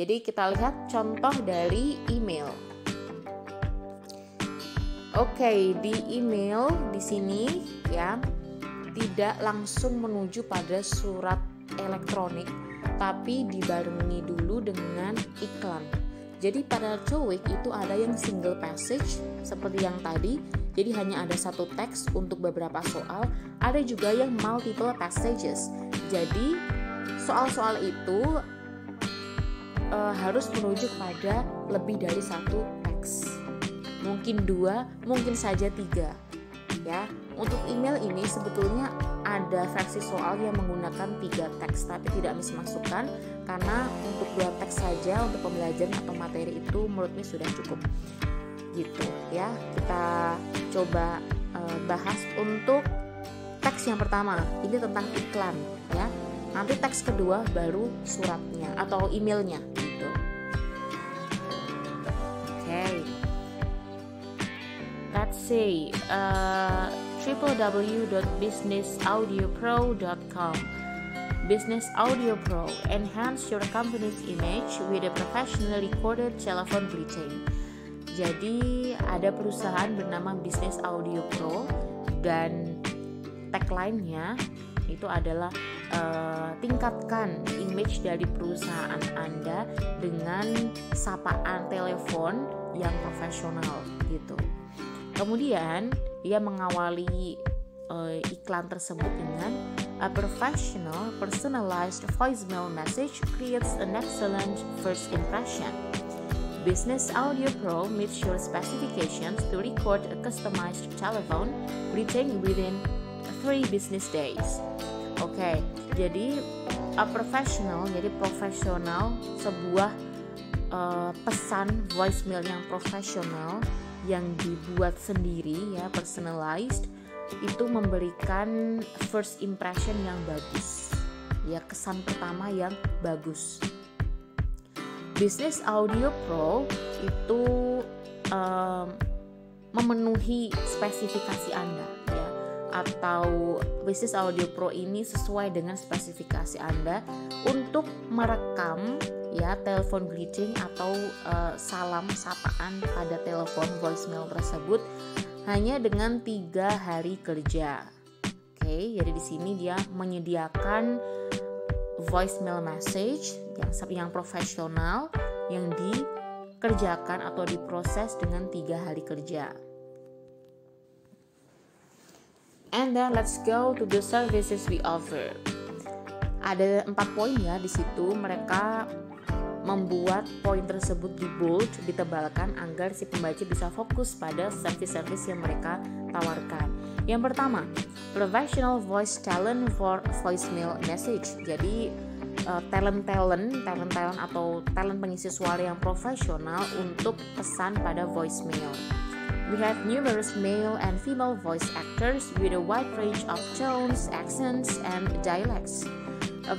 Jadi kita lihat contoh dari email. Oke, di email di sini ya tidak langsung menuju pada surat elektronik, tapi dibarengi dulu dengan iklan. Jadi pada TOEIC itu ada yang single passage seperti yang tadi, jadi hanya ada satu teks untuk beberapa soal. Ada juga yang multiple passages. Jadi soal-soal itu harus merujuk pada lebih dari satu teks. Mungkin 2, mungkin saja 3. Ya, untuk email ini sebetulnya ada versi soal yang menggunakan 3 teks, tapi tidak Miss masukkan karena untuk 2 teks saja untuk pembelajaran atau materi itu menurutnya sudah cukup. Gitu ya. Kita coba bahas untuk teks yang pertama. Ini tentang iklan ya. Nanti teks kedua baru suratnya atau emailnya gitu. Oke. Let's say www.businessaudioPro.com. Business Audio Pro, enhance your company's image with a professionally recorded telephone greeting. Jadi ada perusahaan bernama Business Audio Pro dan tagline-nya itu adalah tingkatkan image dari perusahaan Anda dengan sapaan telepon yang profesional gitu. Kemudian dia mengawali iklan tersebut dengan a professional personalized voicemail message creates an excellent first impression. Business Audio Pro meets your specifications to record a customized telephone greeting within 3 business days. Oke, jadi a professional, jadi profesional, sebuah pesan voicemail yang profesional yang dibuat sendiri ya, personalized, itu memberikan first impression yang bagus ya, kesan pertama yang bagus. Business Audio Pro itu memenuhi spesifikasi Anda ya, atau Business Audio Pro ini sesuai dengan spesifikasi Anda untuk merekam ya telepon greeting atau salam sapaan pada telepon voicemail tersebut hanya dengan 3 hari kerja. Oke, jadi di sini dia menyediakan voicemail message yang profesional yang dikerjakan atau diproses dengan 3 hari kerja. And then let's go to the services we offer. Ada 4 poin ya di situ. Mereka membuat poin tersebut di bold, ditebalkan agar si pembaca bisa fokus pada service-service yang mereka tawarkan. Yang pertama, professional voice talent for voicemail message. Jadi talent atau talent pengisi suara yang profesional untuk pesan pada voicemail. We have numerous male and female voice actors with a wide range of tones, accents, and dialects.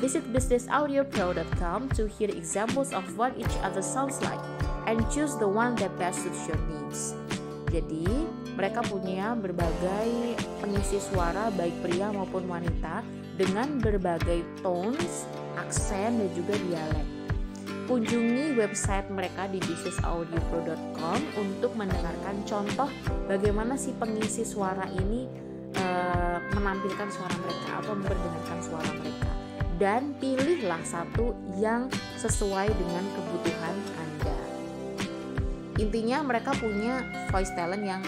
Visit businessaudioPro.com to hear examples of what each other sounds like and choose the one that best suits your needs. Jadi, mereka punya berbagai pengisi suara baik pria maupun wanita dengan berbagai tones, aksen, dan juga dialek. Kunjungi website mereka di businessaudioPro.com untuk mendengarkan contoh bagaimana si pengisi suara ini menampilkan suara mereka atau memperdengarkan suara mereka. Dan pilihlah satu yang sesuai dengan kebutuhan Anda. Intinya mereka punya voice talent yang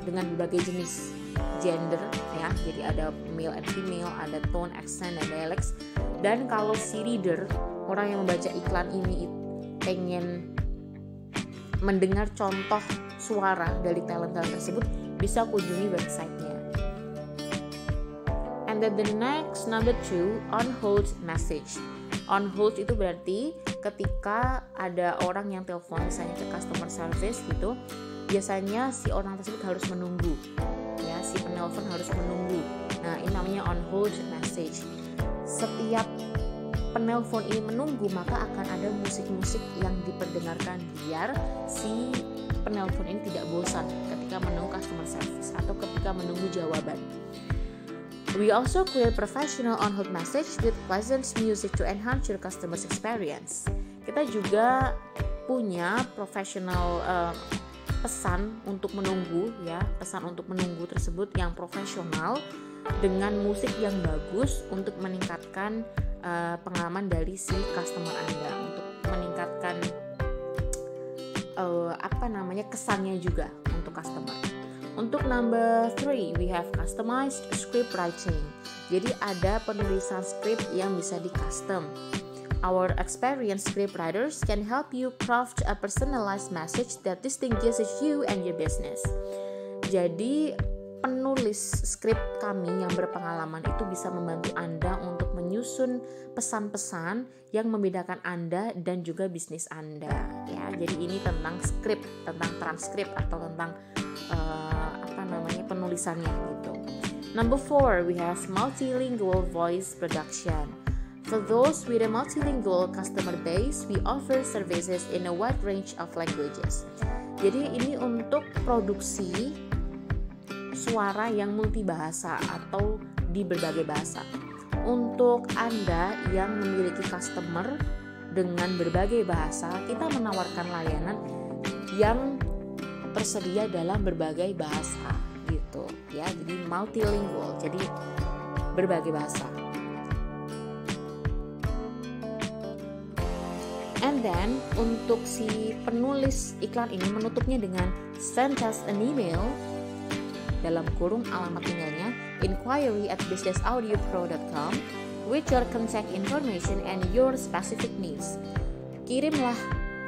dengan berbagai jenis gender ya. Jadi ada male and female, ada tone, accent, dan dialects. Dan kalau si reader, orang yang membaca iklan ini pengen mendengar contoh suara dari talent-talent tersebut, bisa kunjungi websitenya. And then the next, number 2, on hold message. On hold itu berarti ketika ada orang yang telepon misalnya ke customer service gitu, biasanya si orang tersebut harus menunggu ya, si penelpon harus menunggu. Nah, ini namanya on hold message. Setiap penelpon ini menunggu, maka akan ada musik-musik yang diperdengarkan biar si penelpon ini tidak bosan ketika menunggu customer service atau ketika menunggu jawaban. We also create professional on-hold message with pleasant music to enhance your customer's experience. Kita juga punya professional pesan untuk menunggu ya, pesan untuk menunggu tersebut yang profesional dengan musik yang bagus untuk meningkatkan pengalaman dari si customer Anda, untuk meningkatkan kesannya juga untuk customer. Untuk number 3, we have customized script writing. Jadi ada penulisan script yang bisa di custom. Our experienced script writers can help you craft a personalized message that distinguishes you and your business. Jadi penulis skrip kami yang berpengalaman itu bisa membantu Anda untuk menyusun pesan-pesan yang membedakan Anda dan juga bisnis Anda ya. Jadi ini tentang skrip, tentang transkrip atau tentang penulisannya gitu. Number 4, we have multilingual voice production. For those with a multilingual customer base, we offer services in a wide range of languages. Jadi ini untuk produksi suara yang multibahasa atau di berbagai bahasa. Untuk Anda yang memiliki customer dengan berbagai bahasa, kita menawarkan layanan yang tersedia dalam berbagai bahasa gitu ya. Jadi multilingual, jadi berbagai bahasa. And then untuk si penulis iklan ini menutupnya dengan send us an email, dalam kurung alamat emailnya inquiry@businessaudioPro.com with your contact information and your specific needs. Kirimlah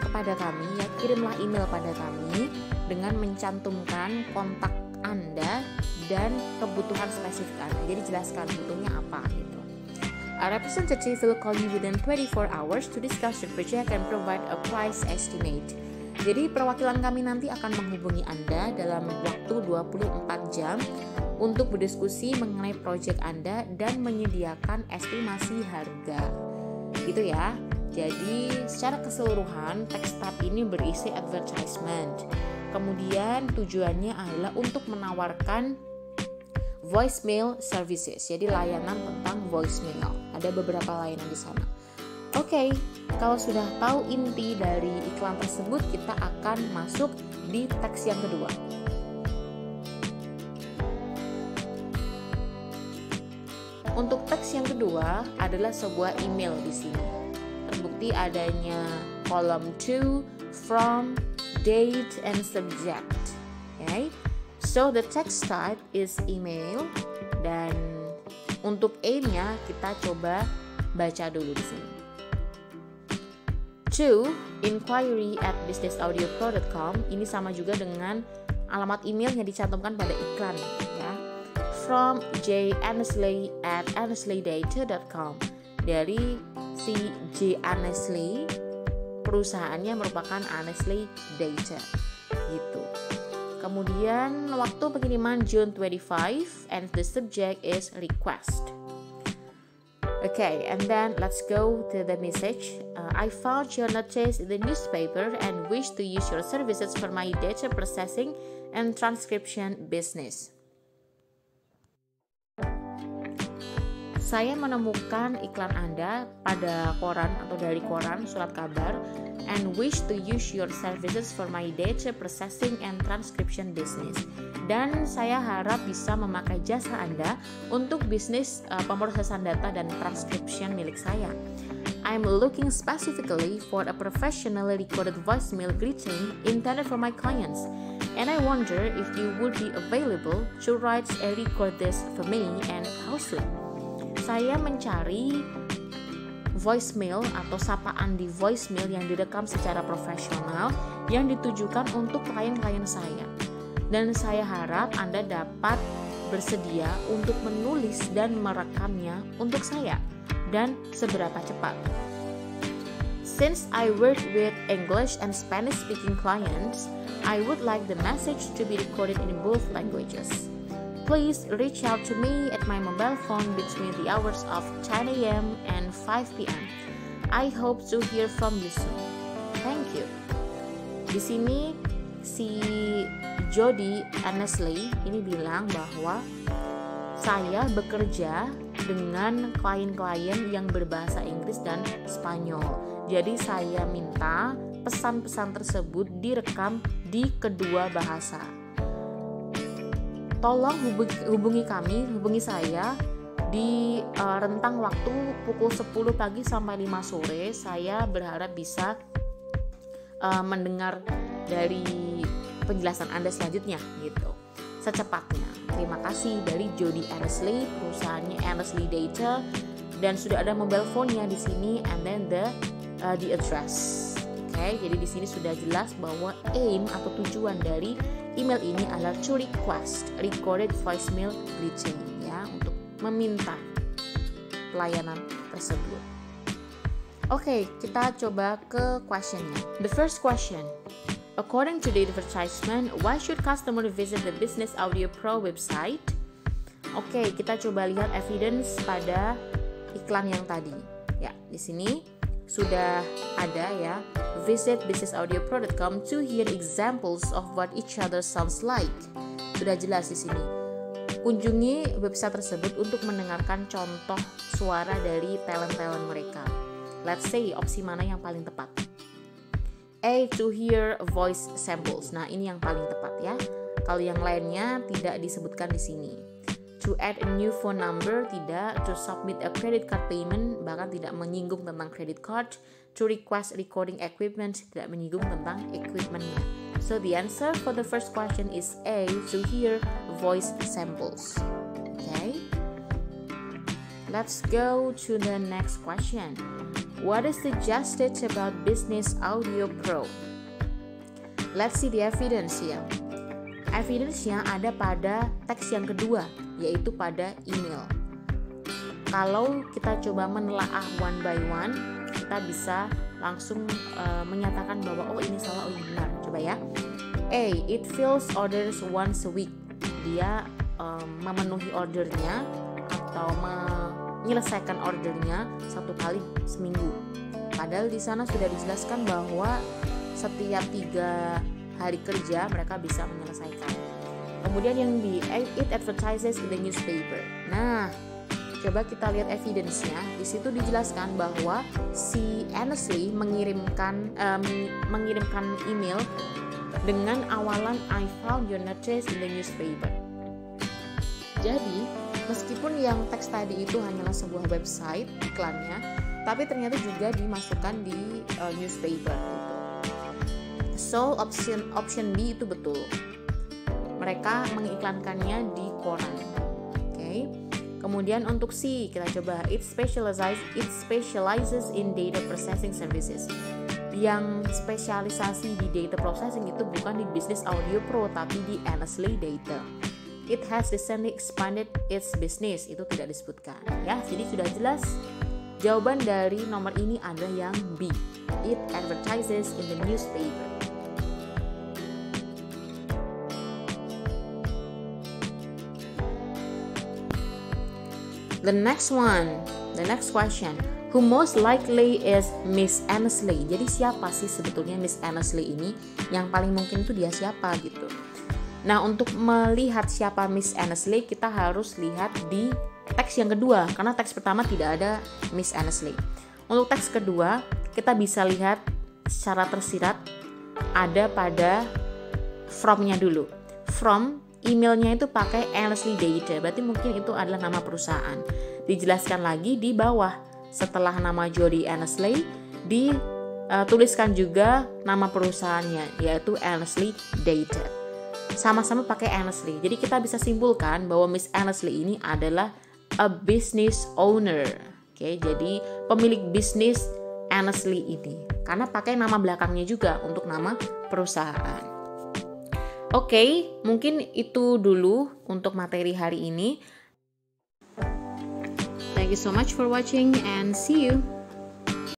kepada kami ya, kirimlah email pada kami dengan mencantumkan kontak Anda dan kebutuhan spesifik Anda. Jadi jelaskan butuhnya apa gitu. A representative will call you within 24 hours to discuss your project and provide a price estimate. Jadi perwakilan kami nanti akan menghubungi Anda dalam waktu 24 jam untuk berdiskusi mengenai proyek Anda dan menyediakan estimasi harga. Gitu ya. Jadi secara keseluruhan text tab ini berisi advertisement. Kemudian tujuannya adalah untuk menawarkan voicemail services. Jadi layanan tentang voicemail. Ada beberapa layanan di sana. Oke, kalau sudah tahu inti dari iklan tersebut, kita akan masuk di teks yang kedua. Untuk teks yang kedua adalah sebuah email di sini. Terbukti adanya kolom to, from, date, and subject. Okay? So the text type is email, dan untuk A-nya kita coba baca dulu di sini. To inquiry@businessaudioPro.com, ini sama juga dengan alamat email yang dicantumkan pada iklan ya. From jannesley@annesleydata.com, dari si J. Annesley, perusahaannya merupakan Annesley Data gitu. Kemudian waktu pengiriman June 25 and the subject is request. Okay, and then let's go to the message. I found your notice in the newspaper and wish to use your services for my data processing and transcription business. Saya menemukan iklan Anda pada koran atau dari koran surat kabar and wish to use your services for my data processing and transcription business. Dan saya harap bisa memakai jasa Anda untuk bisnis pemrosesan data dan transcription milik saya. I'm looking specifically for a professionally recorded voicemail greeting intended for my clients, and I wonder if you would be available to write and record this for me and how soon. Saya mencari voicemail atau sapaan di voicemail yang direkam secara profesional yang ditujukan untuk klien-klien saya. Dan saya harap Anda dapat bersedia untuk menulis dan merekamnya untuk saya, dan seberapa cepat. Since I work with English and Spanish speaking clients, I would like the message to be recorded in both languages. Please reach out to me at my mobile phone between the hours of 10 a.m. and 5 p.m. I hope to hear from you soon. Thank you. Di sini si Jody Annesley ini bilang bahwa saya bekerja dengan klien-klien yang berbahasa Inggris dan Spanyol. Jadi saya minta pesan-pesan tersebut direkam di kedua bahasa. Tolong hubungi saya di rentang waktu pukul 10 pagi sampai 5 sore. Saya berharap bisa mendengar dari penjelasan Anda selanjutnya gitu, secepatnya. Terima kasih dari Jody Annesley, perusahaannya Annesley Data, dan sudah ada mobile phone-nya di sini, and then the address. Oke, jadi di sini sudah jelas bahwa aim atau tujuan dari email ini adalah to request recorded voicemail greeting, ya, untuk meminta pelayanan tersebut. Oke, kita coba ke questionnya. The first question, according to the advertisement, why should customer visit the Business Audio Pro website? Oke, kita coba lihat evidence pada iklan yang tadi. Ya, di sini sudah ada ya. Visit businessaudioPro.com to hear examples of what each other sounds like. Sudah jelas di sini. Kunjungi website tersebut untuk mendengarkan contoh suara dari talent-talent mereka. Let's say opsi mana yang paling tepat? A, to hear voice samples. Nah, ini yang paling tepat ya. Kalau yang lainnya tidak disebutkan di sini. To add a new phone number, tidak. To submit a credit card payment, bahkan tidak menyinggung tentang credit card. To request recording equipment, tidak menyinggung tentang equipmentnya. So the answer for the first question is A, to hear voice samples. Okay. Let's go to the next question. What is suggested about Business Audio Pro? Let's see the evidence here. Evidence-nya ada pada teks yang kedua, yaitu pada email. Kalau kita coba menelaah one by one, kita bisa langsung menyatakan bahwa oh ini salah, oh ini benar. Coba ya. A, it fills orders once a week. Dia memenuhi ordernya atau menyelesaikan ordernya satu kali seminggu. Padahal di sana sudah dijelaskan bahwa setiap 3 hari kerja mereka bisa menyelesaikan. Kemudian yang B, it advertises in the newspaper. Nah, coba kita lihat evidence-nya. Di situ dijelaskan bahwa si Annesley mengirimkan email dengan awalan I found your notice in the newspaper. Jadi, meskipun yang teks tadi itu hanyalah sebuah website iklannya, tapi ternyata juga dimasukkan di newspaper. So option B itu betul. Mereka mengiklankannya di koran. Okay. Kemudian untuk C kita coba, it specializes in data processing services. Yang spesialisasi di data processing itu bukan di Business Audio Pro tapi di Annesley Data. It has recently expanded its business, itu tidak disebutkan ya. Jadi sudah jelas jawaban dari nomor ini adalah yang B. It advertises in the newspaper. The next question. Who most likely is Miss Annesley? Jadi siapa sih sebetulnya Miss Annesley ini? Yang paling mungkin itu dia siapa gitu. Nah, untuk melihat siapa Miss Annesley, kita harus lihat di teks yang kedua, karena teks pertama tidak ada Miss Annesley. Untuk teks kedua, kita bisa lihat secara tersirat ada pada from-nya dulu. From emailnya itu pakai Annesley Data, berarti mungkin itu adalah nama perusahaan. Dijelaskan lagi di bawah, setelah nama Jody Annesley, dituliskan juga nama perusahaannya, yaitu Annesley Data. Sama-sama pakai Annesley. Jadi kita bisa simpulkan bahwa Miss Annesley ini adalah a business owner. Oke, jadi pemilik bisnis Annesley ini. Karena pakai nama belakangnya juga untuk nama perusahaan. Oke, mungkin itu dulu untuk materi hari ini. Thank you so much for watching and see you.